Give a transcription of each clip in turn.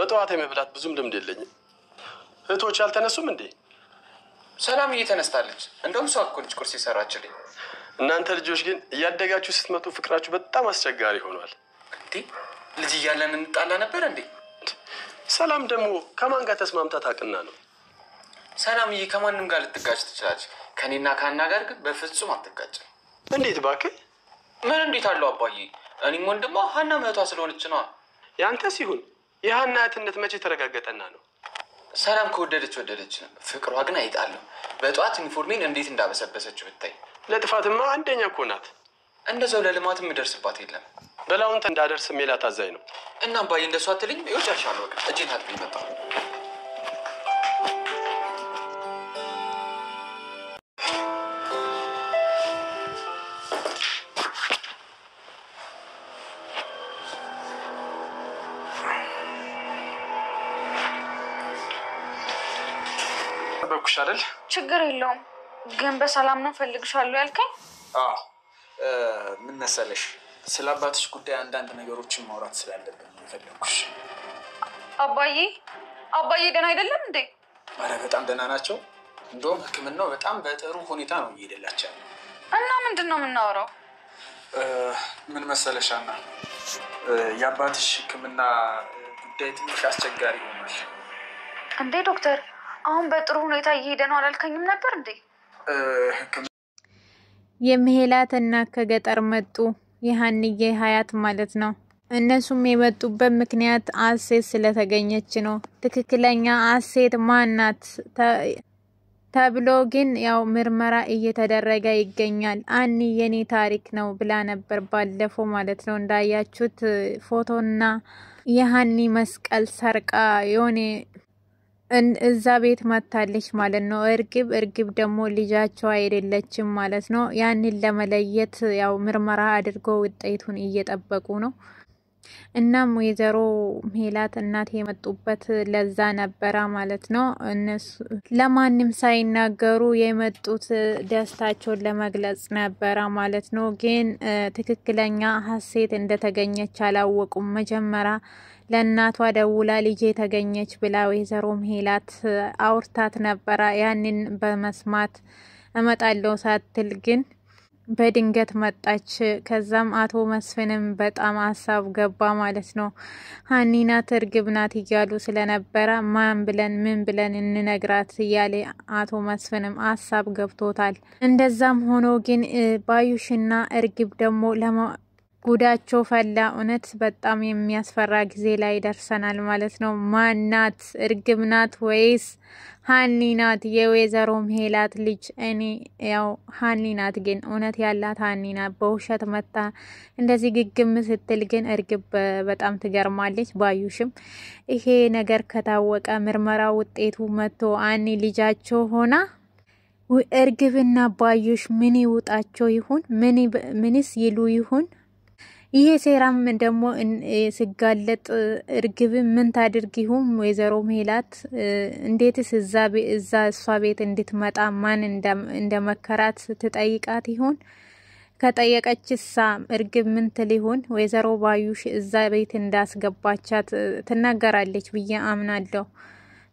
በጠዋት የመብላት ብዙም ልምድ የለኝም። እህቶች አልተነሱም እንዴ? ሰላም እየተነስታለች። እንደውም ሰው አኮልጭ ቁርስ ይሰራችልኝ። እናንተ ልጆች ግን እያደጋችሁ ስትመጡ ፍቅራችሁ በጣም አስቸጋሪ ሆኗል። እንዴ ልጅ እያለን እንጣላ ነበር እንዴ? ሰላም ደግሞ ከማን ጋር ተስማምታ ታውቅና ነው? ሰላምዬ ከማንም ጋር ልትጋጭ ትችላለች። ከኔና ከአና ጋር ግን በፍጹም አትጋጭም። እንዴት እባክህ? ምን እንዴት አለው አባዬ? እኔም ወንድሟ ሀና እህቷ ስለሆነች ነው። ያንተ ሲሆን የሀና እህትነት መቼ ተረጋገጠና ነው? ሰላም ከወደደች ወደደች፣ ፍቅሯ ግን አይጣለው። በጠዋት ዩኒፎርሜን እንዴት እንዳበሰበሰችው ብታይ። ለጥፋትማ አንደኛ እኮ ናት። እንደዛው ለልማትም የምደርስባት የለም። በላውን እንዳደርስ ሜላት አዛኝ ነው። እና አባዬ እንደሷ አትልኝ። ይኸው ጨርሻለሁ። በቃ እጄን ታጥቤ መጣሁ። በኩሽ አይደል? ችግር የለውም ግን በሰላም ነው ፈልግሻለሁ ያልከኝ? ምን መሰለሽ ስለ አባትሽ ጉዳይ አንዳንድ ነገሮችን ማውራት ስላለብን ነው የፈለኩሽ። አባዬ ደህና አይደለም እንዴ? ኧረ በጣም ደህና ናቸው። እንደውም ሕክምናው በጣም በጥሩ ሁኔታ ነው እየሄደላቸው። እና ምንድን ነው የምናወራው? ምን መሰለሽ አና የአባትሽ ሕክምና ጉዳይ ትንሽ አስቸጋሪ ሆኗል። እንዴ ዶክተር አሁን በጥሩ ሁኔታ እየሄደ ነው አላልከኝም ነበር እንዴ? የምሄላት እና ከገጠር መጡ የሀንዬ ሀያት ማለት ነው። እነሱም የመጡበት ምክንያት አሴት ስለተገኘች ነው። ትክክለኛ አሴት ማናት ተብሎ ግን ያው ምርመራ እየተደረገ ይገኛል። አኒ የኔ ታሪክ ነው ብላ ነበር ባለፈው ማለት ነው። እንዳያችሁት ፎቶና የሀኒ መስቀል ሰርቃ የሆነ እዛ ቤት መታለች ማለት ነው። እርግብ ደግሞ ልጃቸው አይደለችም ማለት ነው። ያንን ለመለየት ያው ምርመራ አድርጎ ውጤቱን እየጠበቁ ነው። እናም ወይዘሮ ሜላት እናት የመጡበት ለዛ ነበረ ማለት ነው። እነሱ ለማንም ሳይናገሩ የመጡት ደስታቸውን ለመግለጽ ነበረ ማለት ነው። ግን ትክክለኛ ሀሴት እንደተገኘች አላወቁም። መጀመሪያ ለእናቷ ደውላ ልጄ ተገኘች ብላ ወይዘሮ ሜላት አውርታት ነበረ። ያንን በመስማት እመጣለሁ ሳትል ግን በድንገት መጣች። ከዛም አቶ መስፍንም በጣም ሀሳብ ገባ ማለት ነው። ሀኒ ናት እርግብ ናት እያሉ ስለነበረ ማን ብለን ምን ብለን እንነግራት እያለ አቶ መስፍንም ሀሳብ ገብቶታል። እንደዛም ሆኖ ግን ባዩሽና እርግብ ደግሞ ጉዳቸው ፈላ። እውነት በጣም የሚያስፈራ ጊዜ ላይ ደርሰናል ማለት ነው። ማናት? እርግብ ናት ወይስ ሀኒ ናት? የወይዘሮ ሜላት ልጅ እኔ ያው ሀኒ ናት፣ ግን እውነት ያላት ሀኒ ናት። በውሸት መታ እንደዚህ ግግም ስትል ግን እርግብ በጣም ትገርማለች። ባዩሽም ይሄ ነገር ከታወቀ ምርመራ ውጤቱ መጥቶ ሀኒ ልጃቸው ሆና እርግብና ባዩሽ ምን ይውጣቸው ይሁን? ምንስ ይሉ ይሁን? ይሄ ሴራም ደግሞ ሲጋለጥ እርግብ ምን ታድርግ ይሁን? ወይዘሮ ሜላት እንዴትስ እዛ እሷ ቤት እንድትመጣ ማን እንደመከራት ትጠይቃት ይሁን? ከጠየቀችሳ እርግብ ምን ትል ይሁን? ወይዘሮ ባዩሽ እዛ ቤት እንዳስገባቻት ትናገራለች ብዬ አምናለሁ።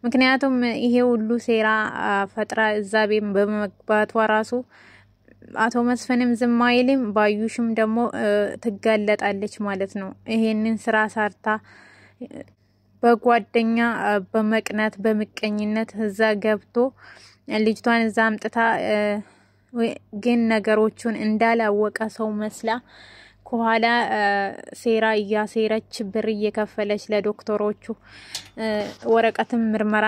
ምክንያቱም ይሄ ሁሉ ሴራ ፈጥራ እዛ ቤት በመግባቷ ራሱ አቶ መስፍንም ዝም አይልም፣ ባዩሽም ደግሞ ትጋለጣለች ማለት ነው። ይሄንን ስራ ሳርታ በጓደኛ በመቅናት በመቀኝነት እዛ ገብቶ ልጅቷን እዛ አምጥታ ግን ነገሮቹን እንዳላወቀ ሰው መስላ ከኋላ ሴራ እያሴረች ብር እየከፈለች ለዶክተሮቹ ወረቀትም ምርመራ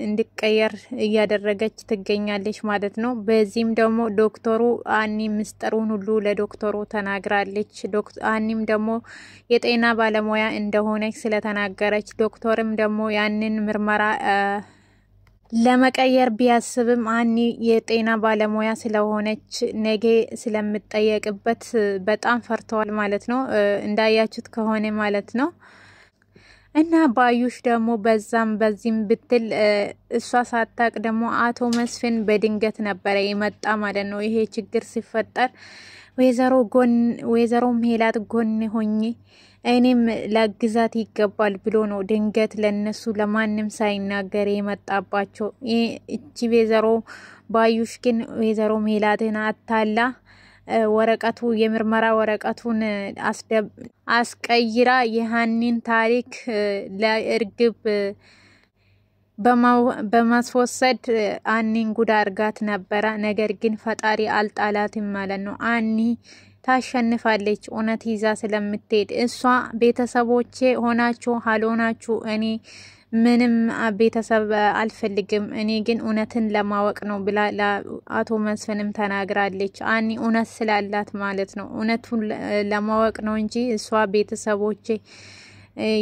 እንዲቀየር እያደረገች ትገኛለች ማለት ነው። በዚህም ደግሞ ዶክተሩ አኒ ምስጢሩን ሁሉ ለዶክተሩ ተናግራለች። አኒም ደግሞ የጤና ባለሙያ እንደሆነች ስለተናገረች ዶክተርም ደግሞ ያንን ምርመራ ለመቀየር ቢያስብም አኒ የጤና ባለሙያ ስለሆነች ነገ ስለምትጠየቅበት በጣም ፈርተዋል ማለት ነው። እንዳያችሁት ከሆነ ማለት ነው። እና ባዩሽ ደግሞ በዛም በዚህም ብትል እሷ ሳታቅ ደግሞ አቶ መስፍን በድንገት ነበረ የመጣ ማለት ነው። ይሄ ችግር ሲፈጠር ወይዘሮ ሜላት ጎን ሆኜ እኔም ለግዛት ይገባል ብሎ ነው ድንገት ለነሱ ለማንም ሳይናገር የመጣባቸው። እቺ ወይዘሮ ባዩሽ ግን ወይዘሮ ሜላትን አታላ ወረቀቱ የምርመራ ወረቀቱን አስቀይራ የሃኒን ታሪክ ለእርግብ በማስወሰድ አኒን ጉዳ አርጋት ነበረ። ነገር ግን ፈጣሪ አልጣላትም ማለት ነው። አኒ ታሸንፋለች እውነት ይዛ ስለምትሄድ። እሷ ቤተሰቦቼ ሆናችሁ ሆናችሁ እኔ ምንም ቤተሰብ አልፈልግም፣ እኔ ግን እውነትን ለማወቅ ነው ብላ ለአቶ መስፍንም ተናግራለች። አኒ እውነት ስላላት ማለት ነው። እውነቱን ለማወቅ ነው እንጂ እሷ ቤተሰቦቼ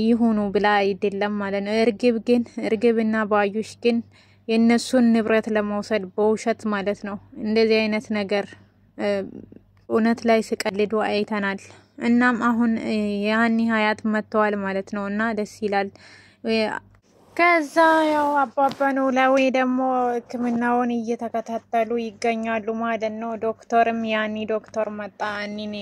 ይሁኑ ብላ አይደለም ማለት ነው። እርግብና ባዩሽ ግን የነሱን ንብረት ለመውሰድ በውሸት ማለት ነው እንደዚህ አይነት ነገር እውነት ላይ ስቀልዱ አይተናል። እናም አሁን የሃኒ ሀያት መጥተዋል ማለት ነው እና ደስ ይላል። ከዛ ያው አባባ ኖላዊ ደግሞ ሕክምናውን እየተከታተሉ ይገኛሉ ማለት ነው። ዶክተርም ያኒ ዶክተር መጣ አኒን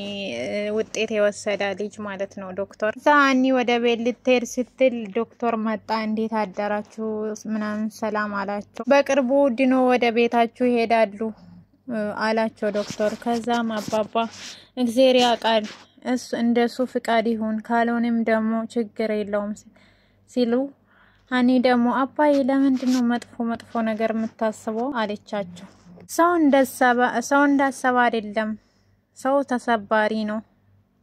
ውጤት የወሰደ ልጅ ማለት ነው ዶክተር። እዛ አኒ ወደ ቤት ልትሄድ ስትል ዶክተር መጣ። እንዴት አደራችሁ ምናምን ሰላም አላቸው። በቅርቡ ድኖ ወደ ቤታችሁ ይሄዳሉ አላቸው ዶክተር። ከዛም አባባ እግዚአብሔር ያውቃል እንደሱ ፍቃድ ይሁን ካልሆነም ደግሞ ችግር የለውም ሲሉ አኒ ደግሞ አባዬ ለምንድነው መጥፎ ነገር የምታስበው አለቻቸው። ሰው እንዳሰበ አይደለም ሰው ተሰባሪ ነው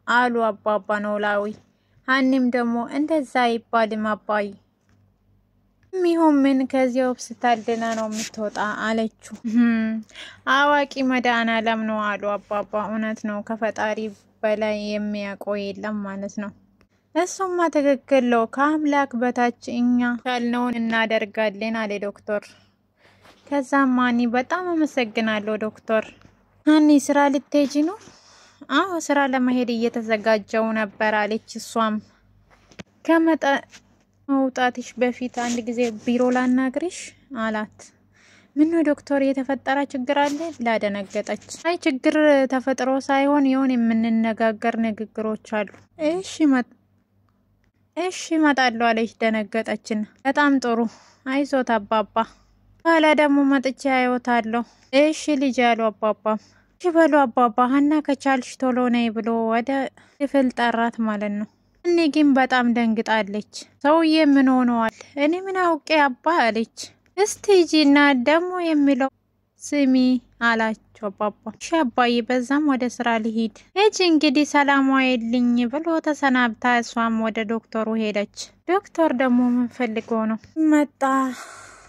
አሉ አባባ ኖላዊ። አኒም ደግሞ እንደዛ ይባልም አባዬ ሚሆን ምን ከዚህ ሆስፒታል ደህና ነው የምትወጣ አለችው። አዋቂ መድኃኒዓለም ነው አሉ አባባ። እውነት ነው ከፈጣሪ በላይ የሚያውቀው የለም ማለት ነው። እሱማ ትክክል ነው። ከአምላክ በታች እኛ ያልነውን እናደርጋለን አለ ዶክተር። ከዛም አኒ በጣም አመሰግናለሁ ዶክተር። አኒ ስራ ልትሄጂ ነው? አዎ ስራ ለመሄድ እየተዘጋጀው ነበር አለች። እሷም ከመውጣትሽ በፊት አንድ ጊዜ ቢሮ ላናግርሽ አላት። ምን ነው ዶክተር የተፈጠረ ችግር አለ? ላደነገጠች። አይ ችግር ተፈጥሮ ሳይሆን የሆነ የምንነጋገር ንግግሮች አሉ። እሺ እመጣለሁ አለች ደነገጠችን። በጣም ጥሩ አይዞት አባባ፣ ኋላ ደግሞ መጥቼ አየዎታለሁ። እሺ ልጅ ያሉ አባባ። እሺ በሉ አባባ፣ ሀና ከቻልሽ ቶሎ ነይ ብሎ ወደ ክፍል ጠራት ማለት ነው። እኔ ግን በጣም ደንግጣለች። ሰውዬ ምን ሆነዋል? እኔ ምን አውቄ አባ አለች። እስቲ ሂጂና ደግሞ የሚለው ስሚ አላቸው አባባ። እሺ አባዬ፣ በዛም ወደ ስራ ልሂድ። እጅ እንግዲህ ሰላም ዋይልኝ ብሎ ተሰናብታ እሷም ወደ ዶክተሩ ሄደች። ዶክተር ደግሞ ምን ፈልጎ ነው መጣ?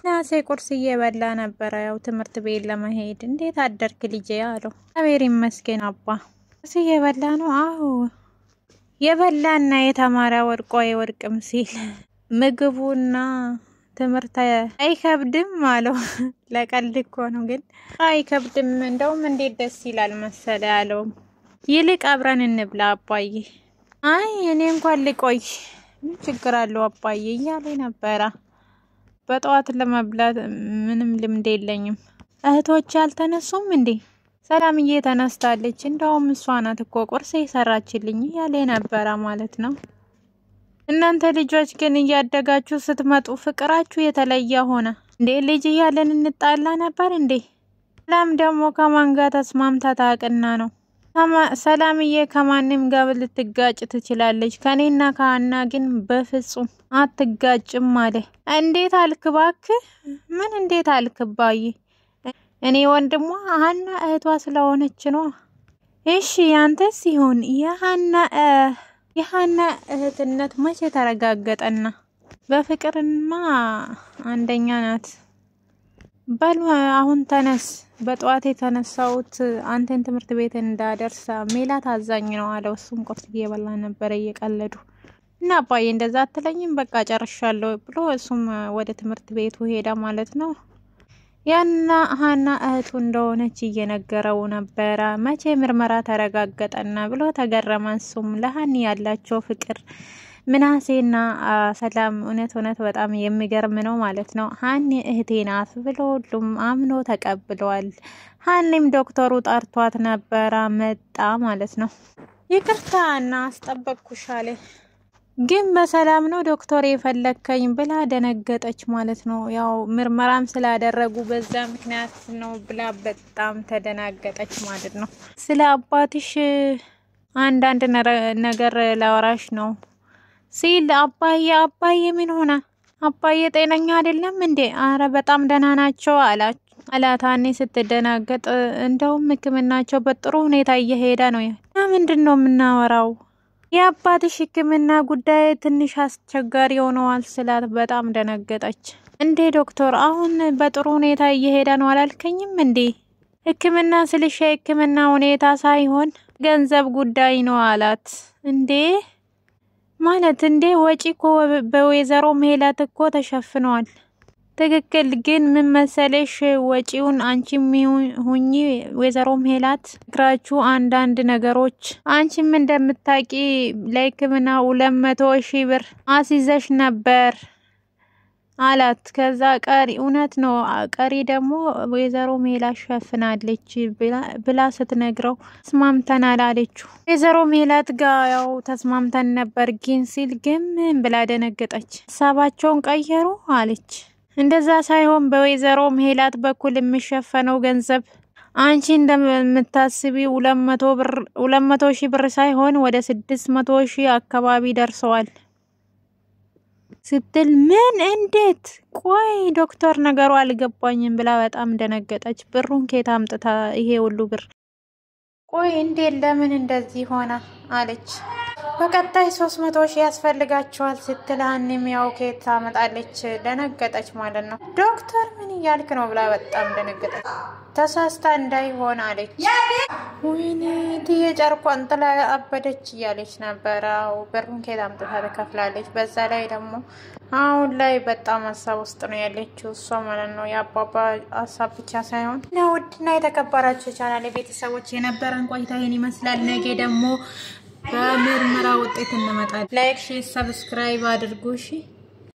ናሴ ቁርስ እየበላ ነበረ ያው ትምህርት ቤት ለመሄድ። እንዴት አደርክ ልጄ አለው። እግዚአብሔር ይመስገን አባ። ቁርስ እየበላ ነው? አዎ የበላና የተማረ ወርቆ አይወድቅም ሲል ምግቡና ትምህርት አይከብድም አለው። ለቀልድ እኮ ነው ግን አይከብድም፣ እንደውም እንዴት ደስ ይላል መሰለ ያለው። ይልቅ አብረን እንብላ አባዬ። አይ እኔ እንኳን ልቆይ ምን ችግር አለው አባዬ እያለ ነበረ። በጠዋት ለመብላት ምንም ልምድ የለኝም። እህቶች አልተነሱም እንዴ? ሰላምዬ ተነስታለች፣ እንደውም እሷ ናት እኮ ቁርስ የሰራችልኝ እያለ ነበረ ማለት ነው። እናንተ ልጆች ግን እያደጋችሁ ስትመጡ ፍቅራችሁ የተለየ ሆነ እንዴ? ልጅ እያለን እንጣላ ነበር እንዴ? ሰላም ደግሞ ከማን ጋር ተስማምታ ታውቅና ነው? ሰላምዬ ከማንም ጋር ልትጋጭ ትችላለች፣ ከኔና ከሀና ግን በፍጹም አትጋጭም አለ። እንዴት አልክ ባክህ? ምን እንዴት አልክ ባዬ? እኔ ወንድሟ ሀና እህቷ ስለሆነች ነው። እሺ ያንተስ ሲሆን የሀና እህትነት መቼ ተረጋገጠና? በፍቅርማ አንደኛ ናት። በሉ አሁን ተነስ። በጠዋት የተነሳውት አንተን ትምህርት ቤት እንዳደርስ ሜላት አዛኝ ነው አለው። እሱም ቁርስ እየበላ ነበር እየቀለዱ እና አባዬ እንደዛ አትለኝም በቃ ጨርሻለሁ ብሎ እሱም ወደ ትምህርት ቤቱ ሄዳ ማለት ነው። ያና ሀና እህቱ እንደሆነች እየነገረው ነበረ። መቼ ምርመራ ተረጋገጠና ብሎ ተገረመ። እሱም ለሀኒ ያላቸው ፍቅር ምናሴና ሰላም እውነት በጣም የሚገርም ነው ማለት ነው። ሀኒ እህቴ ናት ብሎ ሁሉም አምኖ ተቀብለዋል። ሀኒም ዶክተሩ ጠርቷት ነበረ መጣ ማለት ነው። ይቅርታ እና አስጠበቅኩሽ አለ። ግን በሰላም ነው ዶክተር የፈለከኝ ብላ ደነገጠች ማለት ነው። ያው ምርመራም ስላደረጉ በዛ ምክንያት ነው ብላ በጣም ተደናገጠች ማለት ነው። ስለ አባትሽ አንዳንድ ነገር ላወራሽ ነው ሲል አባዬ ምን ሆነ? አባዬ ጤነኛ አይደለም እንዴ? አረ በጣም ደህና ናቸው አላታኔ ስትደናገጥ። እንደውም ሕክምናቸው በጥሩ ሁኔታ እየሄደ ነው። ምንድነው የምናወራው? የአባትሽ ሕክምና ጉዳይ ትንሽ አስቸጋሪ ሆነዋል ስላት በጣም ደነገጠች። እንዴ ዶክተር አሁን በጥሩ ሁኔታ እየሄደ ነው አላልከኝም እንዴ? ሕክምና ስልሽ ሕክምና ሁኔታ ሳይሆን ገንዘብ ጉዳይ ነው አላት። እንዴ ማለት እንዴ? ወጪ እኮ በወይዘሮ ሜላት እኮ ተሸፍኗል። ትክክል። ግን ምን መሰለሽ ወጪውን አንቺም ሁኚ ወይዘሮ ሜላት እግራችሁ አንዳንድ ነገሮች አንቺም እንደምታቂ ለሕክምና 200,000 ብር አስይዘሽ ነበር አላት። ከዛ ቀሪ እውነት ነው ቀሪ ደግሞ ወይዘሮ ሜላት ሸፍናለች ብላ ስትነግረው ተስማምተናል አለችው። ወይዘሮ ሜላት ጋር ያው ተስማምተን ነበር ግን ሲል ግን ምን ብላ ደነገጠች። ሀሳባቸውን ቀየሩ አለች። እንደዛ ሳይሆን በወይዘሮ ሜላት በኩል የሚሸፈነው ገንዘብ አንቺ እንደምታስቢ 200,000 ብር ሳይሆን ወደ 600,000 አካባቢ ደርሰዋል ስትል ምን እንዴት? ቆይ ዶክተር ነገሩ አልገባኝም ብላ በጣም ደነገጠች። ብሩን ከየት አምጥታ ይሄ ሁሉ ብር? ቆይ እንዴት ለምን እንደዚህ ሆነ አለች። በቀጣይ 300,000 ያስፈልጋቸዋል ስትል ሀኒም ያው ከየት ታመጣለች? ደነገጠች ማለት ነው። ዶክተር ምን እያልክ ነው ብላ በጣም ደነገጠች። ተሳስታ እንዳይሆን አለች። ወይኔ ትዬ ጨርቋን ጥላ አበደች እያለች ነበረ። ብሩን ከየት አምጥታ ትከፍላለች? በዛ ላይ ደግሞ አሁን ላይ በጣም ሀሳብ ውስጥ ነው ያለችው እሷ ማለት ነው። የአባባ ሀሳብ ብቻ ሳይሆን እና ውድና የተከበራችሁ ቻናል ቤተሰቦች የነበረን ቆይታ ይህን ይመስላል። ነገ ደግሞ በምርመራ ውጤት እንመጣለን። ላይክ፣ ሼር፣ ሰብስክራይብ አድርጉ እሺ።